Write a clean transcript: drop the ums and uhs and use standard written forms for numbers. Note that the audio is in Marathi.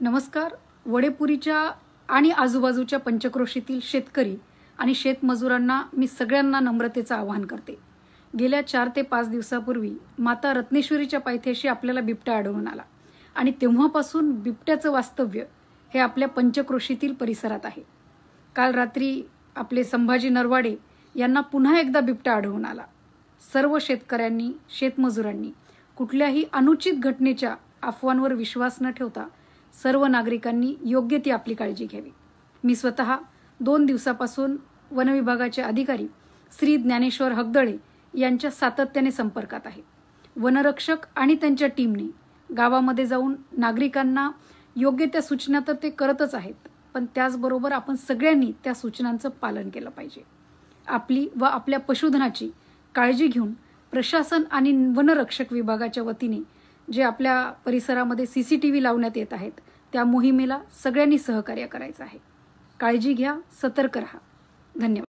नमस्कार. वडेपुरीच्या आणि आजूबाजूच्या पंचक्रोशीतील शेतकरी आणि शेतमजुरांना मी सगळ्यांना नम्रतेचं आवाहन करते. गेल्या 4 ते 5 दिवसापूर्वी माता रत्नेश्वरीच्या पायथ्याशी आपल्याला बिबट्या आढळून आला आणि तेव्हापासून बिबट्याचं वास्तव्य हे आपल्या पंचक्रोशीतील परिसरात आहे. काल रात्री आपले संभाजी नरवाडे यांना पुन्हा एकदा बिबट्या आढळून आला. सर्व शेतकऱ्यांनी, शेतमजुरांनी कुठल्याही अनुचित घटनेच्या अफवांवर विश्वास न ठेवता सर्व नागरिकांनी योग्य ती आपली काळजी घ्यावी. मी स्वतः 2 दिवसापासून वनविभागाचे अधिकारी श्री ज्ञानेश्वर हगदळे यांच्या सातत्याने संपर्कात आहे. वनरक्षक आणि त्यांच्या टीमने गावामध्ये जाऊन नागरिकांना योग्य त्या सूचना तर ते करतच आहेत, पण त्याचबरोबर आपण सगळ्यांनी त्या सूचनांचं पालन केलं पाहिजे. आपली व आपल्या पशुधनाची काळजी घेऊन प्रशासन आणि वनरक्षक विभागाच्या वतीने जे आपल्या परिसरामध्ये CCTV लावण्यात येत आहेत, त्या मोहिमेला सगळ्यांनी सहकार्य करायचं आहे. काळजी घ्या, सतर्क रहा. धन्यवाद.